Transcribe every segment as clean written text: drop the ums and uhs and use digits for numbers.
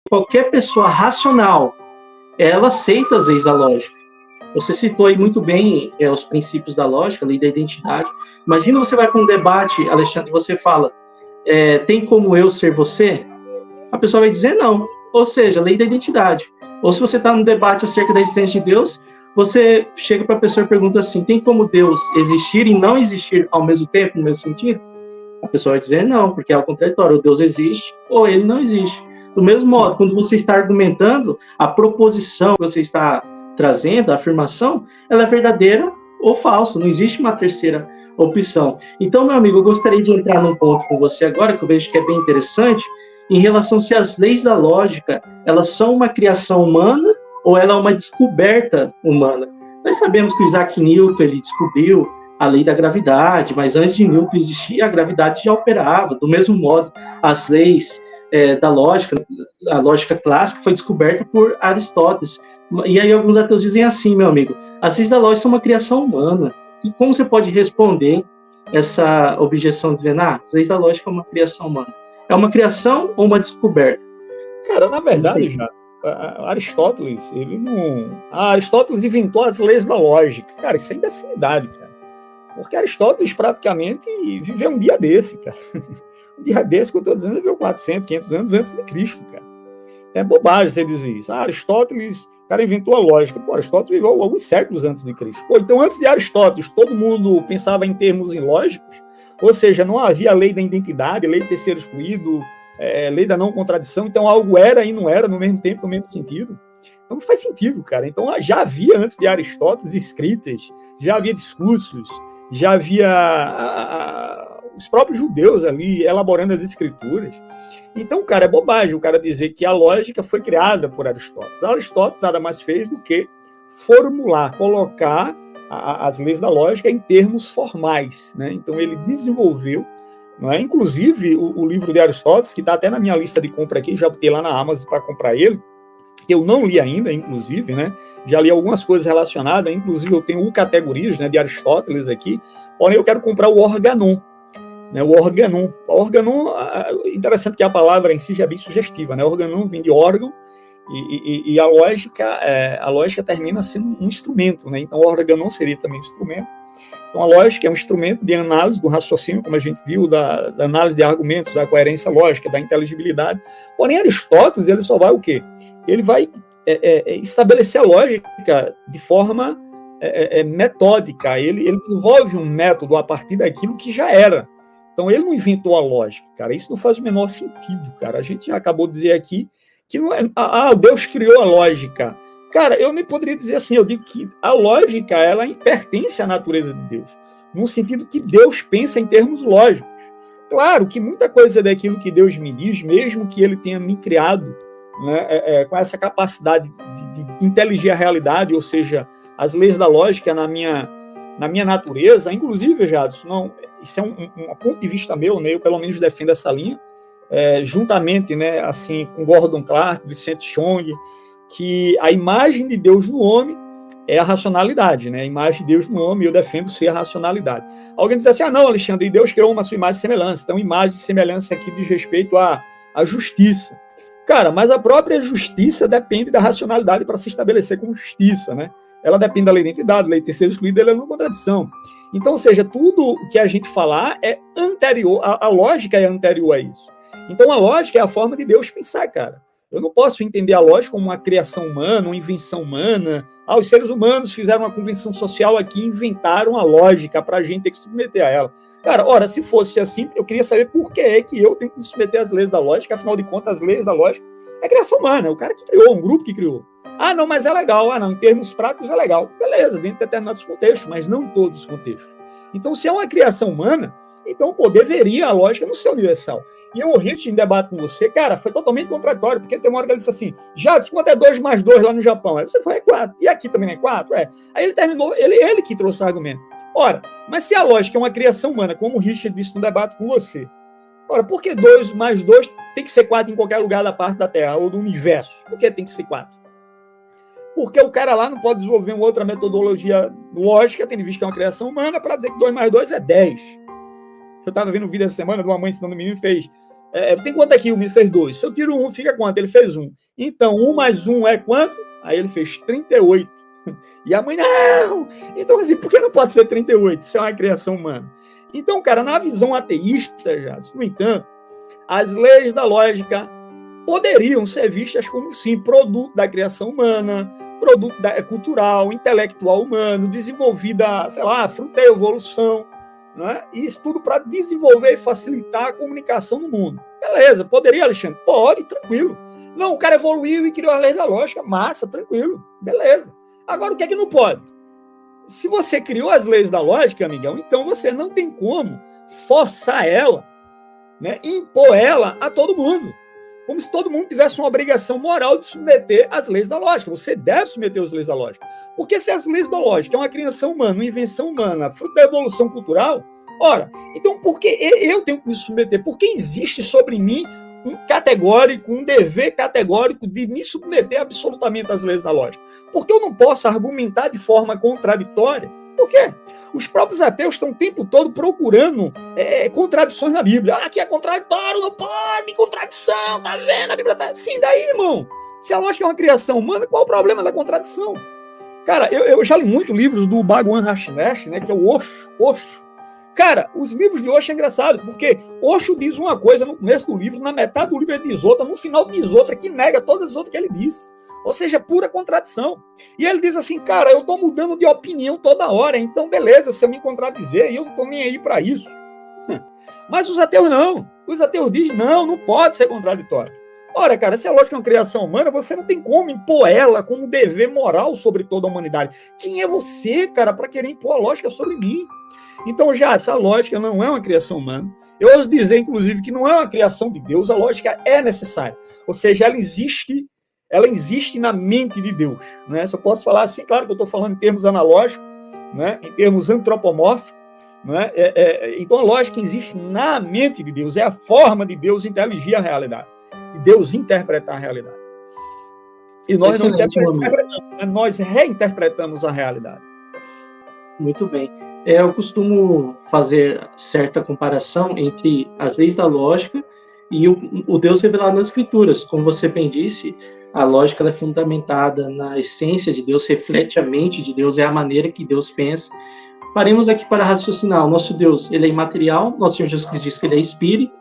qualquer pessoa racional, ela aceita as leis da lógica. Você citou aí muito bem os princípios da lógica, a lei da identidade. Imagina você vai para um debate, Alexandre, e você fala, tem como eu ser você? A pessoa vai dizer não. Ou seja, lei da identidade. Ou se você está num debate acerca da existência de Deus, você chega para a pessoa e pergunta assim, tem como Deus existir e não existir ao mesmo tempo, no mesmo sentido? A pessoa vai dizer não, porque é o contraditório. Ou Deus existe, ou ele não existe. Do mesmo modo, quando você está argumentando, a proposição que você está trazendo, a afirmação, ela é verdadeira ou falsa. Não existe uma terceira opção. Então, meu amigo, eu gostaria de entrar num ponto com você agora, que eu vejo que é bem interessante, em relação se as leis da lógica, elas são uma criação humana ou ela é uma descoberta humana. Nós sabemos que o Isaac Newton, ele descobriu a lei da gravidade, mas antes de Newton existir, a gravidade já operava. Do mesmo modo, as leis da lógica, a lógica clássica foi descoberta por Aristóteles. E aí alguns ateus dizem assim, meu amigo, as leis da lógica são uma criação humana. E como você pode responder essa objeção dizendo, as leis da lógica é uma criação humana? É uma criação ou uma descoberta? Cara, na verdade, já Aristóteles, Aristóteles inventou as leis da lógica. Cara, isso é imbecilidade, cara. Porque Aristóteles praticamente viveu um dia desse, cara. Um dia desse que eu estou dizendo, ele viveu 400, 500 anos antes de Cristo, cara. É bobagem você dizer isso. Aristóteles, cara, inventou a lógica. Pô, Aristóteles viveu alguns séculos antes de Cristo. Pô, então antes de Aristóteles, todo mundo pensava em termos ilógicos, ou seja, não havia lei da identidade, lei do terceiro excluído, lei da não contradição, então algo era e não era no mesmo tempo, no mesmo sentido. Então não faz sentido, cara. Então já havia, antes de Aristóteles, escritas, já havia discursos, já havia os próprios judeus ali elaborando as escrituras. Então, cara, é bobagem o cara dizer que a lógica foi criada por Aristóteles. Aristóteles nada mais fez do que formular, colocar as leis da lógica em termos formais, né? Então ele desenvolveu, não é? Inclusive o livro de Aristóteles, que está até na minha lista de compra aqui, já botei lá na Amazon para comprar ele, que eu não li ainda, inclusive, né? Já li algumas coisas relacionadas, inclusive eu tenho o Categorias, né, de Aristóteles aqui, porém eu quero comprar o Organon, né? O Organon, interessante que a palavra em si já é bem sugestiva, né? Organon vem de órgão, e a lógica termina sendo um instrumento, né? Então, o organon seria também um instrumento. Então, a lógica é um instrumento de análise do raciocínio, como a gente viu, da análise de argumentos, da coerência lógica, da inteligibilidade. Porém, Aristóteles, ele só vai o quê? Ele vai estabelecer a lógica de forma metódica. Ele desenvolve um método a partir daquilo que já era. Então, ele não inventou a lógica, cara. Isso não faz o menor sentido, cara. A gente já acabou de dizer aqui que não é, Deus criou a lógica. Cara, eu nem poderia dizer assim, eu digo que a lógica, ela pertence à natureza de Deus, no sentido que Deus pensa em termos lógicos. Claro que muita coisa daquilo que Deus me diz, mesmo que ele tenha me criado, né, com essa capacidade de inteligir a realidade, ou seja, as leis da lógica na minha natureza, inclusive, Jadson, isso é um ponto de vista meu, né, eu pelo menos defendo essa linha, juntamente, né, assim, com Gordon Clark, Vicente Chong, que a imagem de Deus no homem é a racionalidade, né? A imagem de Deus no homem, eu defendo ser a racionalidade. Alguém diz assim, não, Alexandre, e Deus criou uma sua imagem e semelhança. Então, imagem e semelhança aqui diz respeito à justiça. Cara, mas a própria justiça depende da racionalidade para se estabelecer como justiça, né? Ela depende da lei de identidade, lei de terceiro excluído, ela é uma contradição. Então, ou seja, tudo que a gente falar é anterior, a lógica é anterior a isso. Então, a lógica é a forma de Deus pensar, cara. Eu não posso entender a lógica como uma criação humana, uma invenção humana. Os seres humanos fizeram uma convenção social aqui e inventaram a lógica para a gente ter que se submeter a ela. Cara, ora, se fosse assim, eu queria saber por que é que eu tenho que me submeter às leis da lógica, afinal de contas, as leis da lógica é criação humana, é o cara que criou, um grupo que criou. Não, mas é legal. Não, em termos práticos é legal. Beleza, dentro de determinados contextos, mas não em todos os contextos. Então, se é uma criação humana, então, deveria a lógica não ser universal. E o Rich, em debate com você, cara, foi totalmente contraditório, porque tem uma hora que ele disse assim, quanto é 2 mais 2 lá no Japão? Aí você foi 4. E aqui também não é 4? Aí ele terminou, ele que trouxe o argumento. Ora, mas se a lógica é uma criação humana, como o Richard disse no debate com você, ora, por que 2 mais 2 tem que ser 4 em qualquer lugar da parte da Terra ou do universo? Por que tem que ser 4? Porque o cara lá não pode desenvolver uma outra metodologia lógica, tendo visto que é uma criação humana, para dizer que 2 mais 2 é 10. Eu estava vendo um vídeo essa semana de uma mãe ensinando o menino e fez Tem quanto aqui? Ele fez 2. Se eu tiro 1, fica quanto? Ele fez 1. Então, 1 mais 1 é quanto? Aí ele fez 38. E a mãe, não! Então, assim, por que não pode ser 38? Isso é uma criação humana. Então, cara, na visão ateísta, já, no entanto, as leis da lógica poderiam ser vistas como, sim, produto da criação humana, produto cultural, intelectual humano, desenvolvida, sei lá, fruto da evolução, né? E isso tudo para desenvolver e facilitar a comunicação no mundo. Beleza, poderia, Alexandre? Pode, tranquilo. Não, o cara evoluiu e criou as leis da lógica, massa, tranquilo, beleza. Agora, o que é que não pode? Se você criou as leis da lógica, amigão, então você não tem como forçar ela, né, impor ela a todo mundo. Como se todo mundo tivesse uma obrigação moral de submeter às leis da lógica. Você deve submeter às leis da lógica. Porque se as leis da lógica é uma criação humana, uma invenção humana, fruto da evolução cultural, ora, então por que eu tenho que me submeter? Porque existe sobre mim um dever categórico de me submeter absolutamente às leis da lógica. Porque eu não posso argumentar de forma contraditória. Por quê? Os próprios ateus estão o tempo todo procurando contradições na Bíblia. Aqui é contraditório, não pode, contradição, tá vendo? A Bíblia tá assim, daí, irmão. Se a lógica é uma criação humana, qual o problema da contradição? Cara, eu já li muito livros do Bhagwan Rashinesh, né, que é o Osho. Cara, os livros de Osho é engraçado, porque Osho diz uma coisa no começo do livro, na metade do livro ele diz outra, no final diz outra, que nega todas as outras que ele disse. Ou seja, pura contradição. E ele diz assim, cara, eu estou mudando de opinião toda hora, então beleza, se eu me contradizer, eu não estou nem aí para isso. Mas os ateus não. Os ateus dizem, não pode ser contraditório. Ora, cara, se a lógica é uma criação humana, você não tem como impor ela como um dever moral sobre toda a humanidade. Quem é você, cara, para querer impor a lógica sobre mim? Então, já, essa lógica não é uma criação humana. Eu ouso dizer, inclusive, que não é uma criação de Deus, a lógica é necessária. Ou seja, ela existe na mente de Deus. Né? Se eu posso falar assim, claro que eu estou falando em termos analógicos, né? Em termos antropomórficos. Né? Então, a lógica existe na mente de Deus, é a forma de Deus inteligir a realidade, de Deus interpretar a realidade. E nós não interpretamos, nós reinterpretamos a realidade. Muito bem. Eu costumo fazer certa comparação entre as leis da lógica e o Deus revelado nas Escrituras. Como você bem disse, a lógica ela é fundamentada na essência de Deus, reflete a mente de Deus, é a maneira que Deus pensa. Paremos aqui para raciocinar. O nosso Deus, ele é imaterial, nosso Senhor Jesus Cristo diz que ele é espírito,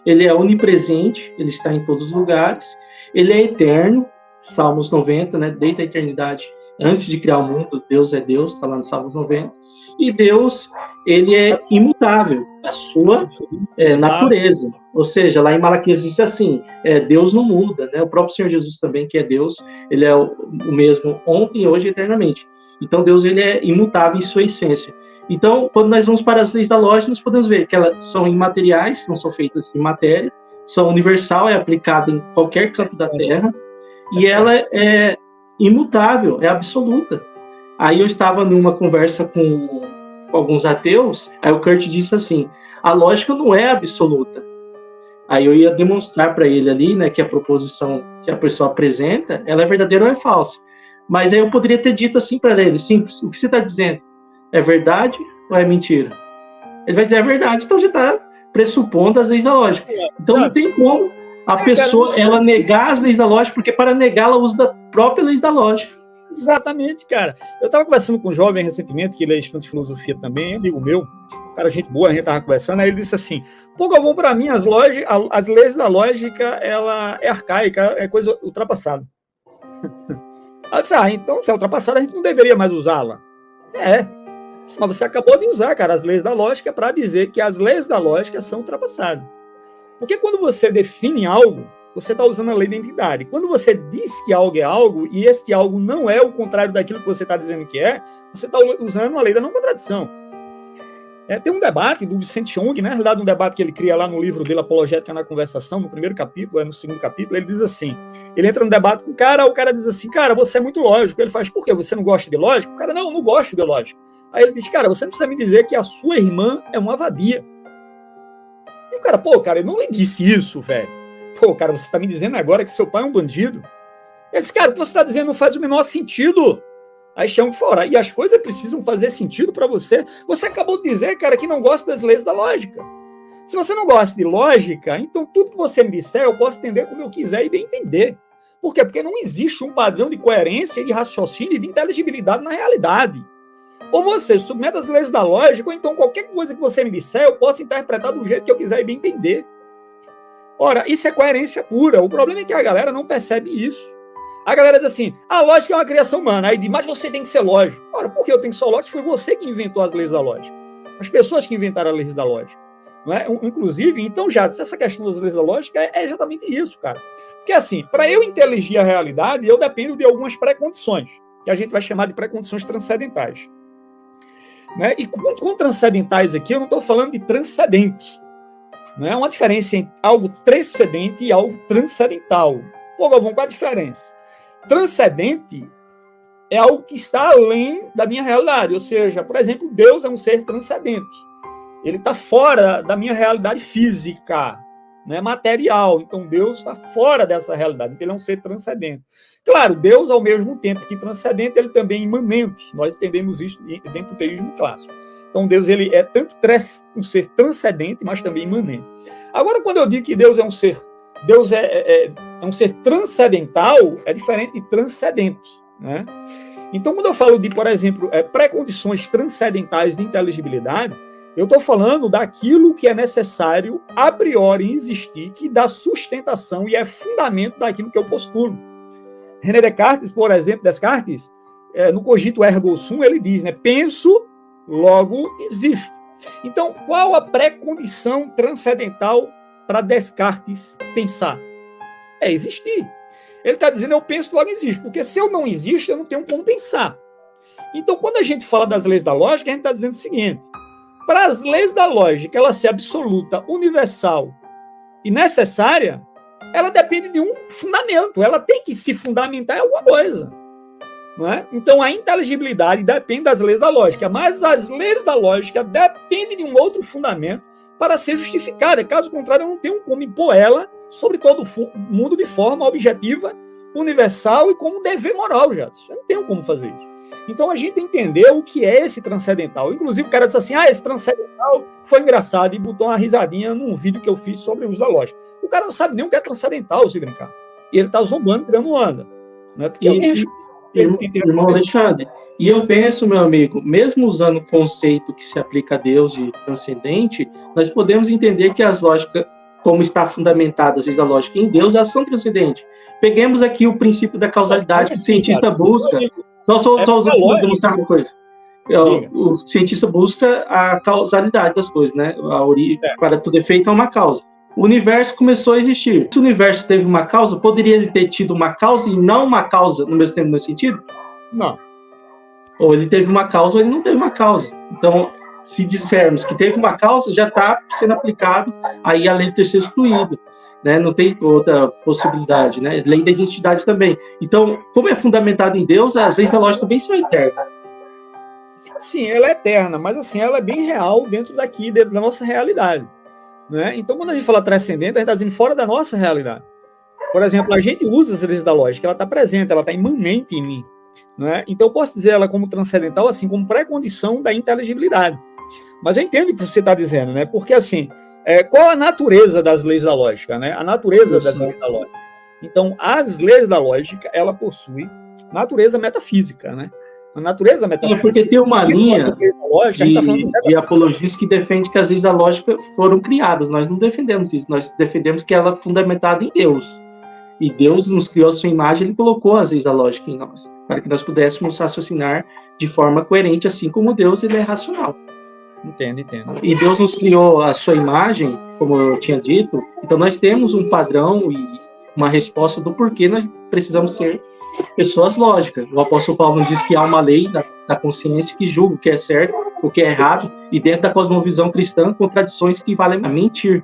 ele é onipresente, ele está em todos os lugares, ele é eterno, Salmos 90, né? Desde a eternidade, antes de criar o mundo, Deus é Deus, está lá no Salmos 90. E Deus, ele é imutável, a sua natureza. Ou seja, lá em Malaquias diz assim, Deus não muda, né? O próprio Senhor Jesus também, que é Deus, ele é o mesmo ontem, hoje e eternamente. Então, Deus, ele é imutável em sua essência. Então, quando nós vamos para as leis da lógica, nós podemos ver que elas são imateriais, não são feitas de matéria, são universal, é aplicada em qualquer canto da Terra, e ela é imutável, é absoluta. Aí eu estava numa conversa com alguns ateus, aí o Kurt disse assim, a lógica não é absoluta. Aí eu ia demonstrar para ele ali, né, que a proposição que a pessoa apresenta, ela é verdadeira ou é falsa. Mas aí eu poderia ter dito assim para ele, simples, o que você está dizendo? É verdade ou é mentira? Ele vai dizer, é verdade, então já está pressupondo as leis da lógica. Então não tem como a pessoa ela negar as leis da lógica, porque para negar ela usa da própria lei da lógica. Exatamente, cara. Eu estava conversando com um jovem recentemente, que ele é estudante de filosofia também, amigo meu, um cara, gente boa, a gente estava conversando, aí ele disse assim, pô, Galvão, para mim, as leis da lógica, ela é arcaica, é coisa ultrapassada. Eu disse, então, se é ultrapassada, a gente não deveria mais usá-la. Mas você acabou de usar, cara, as leis da lógica para dizer que as leis da lógica são ultrapassadas. Porque quando você define algo, você está usando a lei da identidade. Quando você diz que algo é algo, e este algo não é o contrário daquilo que você está dizendo que é, você está usando a lei da não contradição. Tem um debate do Vicente Young, na realidade um debate que ele cria lá no livro dele, Apologética na Conversação, no primeiro capítulo, no segundo capítulo, ele diz assim, ele entra no debate com o cara diz assim, cara, você é muito lógico. Ele faz, por quê? Você não gosta de lógico? O cara, não, eu não gosto de lógico. Aí ele diz, cara, você não precisa me dizer que a sua irmã é uma vadia. E o cara, pô, cara, eu não lhe disse isso, velho. Pô, cara, você está me dizendo agora que seu pai é um bandido? Ele disse, cara, o que você está dizendo não faz o menor sentido. Aí chamam fora. E as coisas precisam fazer sentido para você. Você acabou de dizer, cara, que não gosta das leis da lógica. Se você não gosta de lógica, então tudo que você me disser eu posso entender como eu quiser e bem entender. Por quê? Porque não existe um padrão de coerência, de raciocínio e de inteligibilidade na realidade. Ou você submete as leis da lógica, ou então qualquer coisa que você me disser eu posso interpretar do jeito que eu quiser e bem entender. Ora, isso é coerência pura. O problema é que a galera não percebe isso. A galera diz assim, a lógica é uma criação humana. Aí diz, mas você tem que ser lógico. Ora, por que eu tenho que ser lógico? Foi você que inventou as leis da lógica. As pessoas que inventaram as leis da lógica. Não é? Inclusive, então, já essa questão das leis da lógica é exatamente isso, cara. Porque assim, para eu inteligir a realidade, eu dependo de algumas pré-condições, que a gente vai chamar de pré-condições transcendentais. Né? E com transcendentais aqui, eu não estou falando de transcendente. Não é uma diferença entre algo transcendente e algo transcendental. Pô, Galvão, qual a diferença? Transcendente é algo que está além da minha realidade. Ou seja, por exemplo, Deus é um ser transcendente. Ele está fora da minha realidade física, né, material. Então, Deus está fora dessa realidade. Então, ele é um ser transcendente. Claro, Deus, ao mesmo tempo que transcendente, ele também é imanente. Nós entendemos isso dentro do teísmo clássico. Então, Deus ele é tanto um ser transcendente, mas também imanente. Agora, quando eu digo que Deus é um ser, um ser transcendental, é diferente de transcendente. Né? Então, quando eu falo de, por exemplo, pré-condições transcendentais de inteligibilidade, eu estou falando daquilo que é necessário a priori existir, que dá sustentação e é fundamento daquilo que eu postulo. René Descartes, por exemplo, no Cogito Ergo Sum, ele diz, né, penso, logo existo. Então, qual a pré-condição transcendental para Descartes pensar? É existir. Ele está dizendo, eu penso, logo existo, porque se eu não existo, eu não tenho como pensar. Então, quando a gente fala das leis da lógica, a gente está dizendo o seguinte, para as leis da lógica ela ser absoluta, universal e necessária, ela depende de um fundamento, ela tem que se fundamentar em alguma coisa. Não é? Então, a inteligibilidade depende das leis da lógica, mas as leis da lógica dependem de um outro fundamento para ser justificada. Caso contrário, eu não tenho como impor ela sobre todo o mundo de forma objetiva, universal e como dever moral, já. Eu não tenho como fazer isso. Então, a gente entendeu o que é esse transcendental. Inclusive, o cara disse assim, esse transcendental foi engraçado e botou uma risadinha num vídeo que eu fiz sobre o uso da lógica. O cara não sabe nem o que é transcendental, se brincar. E ele está zombando, criando onda. Né? Porque irmão Alexandre, e eu penso, meu amigo, mesmo usando o conceito que se aplica a Deus de transcendente, nós podemos entender que as lógicas, como está fundamentadas a lógica em Deus, elas são transcendentes. Peguemos aqui o princípio da causalidade que o cientista busca. Só demonstrar uma coisa. O cientista busca a causalidade das coisas, né? Para todo efeito há uma causa. O universo começou a existir. Se o universo teve uma causa, poderia ele ter tido uma causa e não uma causa no mesmo tempo, no mesmo sentido? Não. Ou ele teve uma causa ou ele não teve uma causa. Então, se dissermos que teve uma causa, já está sendo aplicado aí a lei do terceiro excluído. Né? Não tem outra possibilidade, né? Lei da identidade também. Então, como é fundamentado em Deus, as leis da lógica também são eternas. Sim, ela é eterna, mas assim, ela é bem real dentro da nossa realidade. Né? Então, quando a gente fala transcendente, a gente está dizendo fora da nossa realidade. Por exemplo, a gente usa as leis da lógica, ela está presente, ela está imanente em mim. Né? Então, eu posso dizer ela como transcendental, assim, como pré-condição da inteligibilidade. Mas eu entendo o que você está dizendo, né? Porque, assim, qual a natureza das leis da lógica? Né? A natureza das leis da lógica. Então, as leis da lógica, ela possui natureza metafísica, né? A natureza metafísica. Porque tem uma linha de apologistas que defende que as leis da lógica foram criadas. Nós não defendemos isso. Nós defendemos que ela é fundamentada em Deus. E Deus nos criou a sua imagem, ele colocou as leis da lógica em nós, para que nós pudéssemos raciocinar de forma coerente, assim como Deus ele é racional. Entendo. E Deus nos criou a sua imagem, como eu tinha dito, então nós temos um padrão e uma resposta do porquê nós precisamos ser pessoas lógicas. O apóstolo Paulo nos diz que há uma lei da consciência que julga o que é certo, o que é errado, e dentro da cosmovisão cristã, contradições que valem a mentir.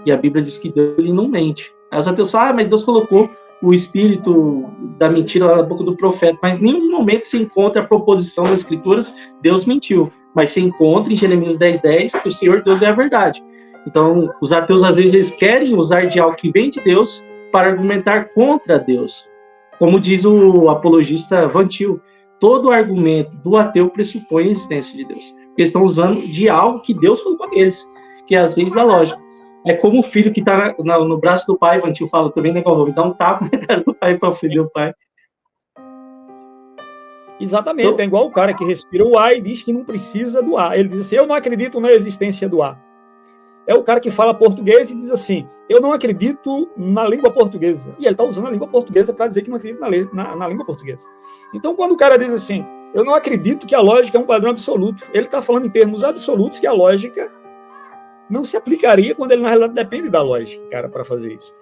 E a Bíblia diz que Deus ele não mente. Aí os ateus falam, mas Deus colocou o espírito da mentira lá na boca do profeta, mas em nenhum momento se encontra a proposição das Escrituras, Deus mentiu. Mas se encontra em Jeremias 10:10 que o Senhor Deus é a verdade. Então, os ateus, às vezes, eles querem usar de algo que vem de Deus para argumentar contra Deus. Como diz o apologista Van Til, todo argumento do ateu pressupõe a existência de Deus. Eles estão usando de algo que Deus colocou neles, que é as leis da lógica. É como o filho que está no braço do pai, o tio fala também, né, vou dar um tapa na cara do pai para ofender o pai. Exatamente, então, é igual o cara que respira o ar e diz que não precisa do ar. Ele diz assim, eu não acredito na existência do ar. É o cara que fala português e diz assim, eu não acredito na língua portuguesa. E ele está usando a língua portuguesa para dizer que não acredita na língua portuguesa. Então, quando o cara diz assim, eu não acredito que a lógica é um padrão absoluto, ele está falando em termos absolutos que a lógica não se aplicaria quando ele, na realidade, depende da lógica, cara, para fazer isso.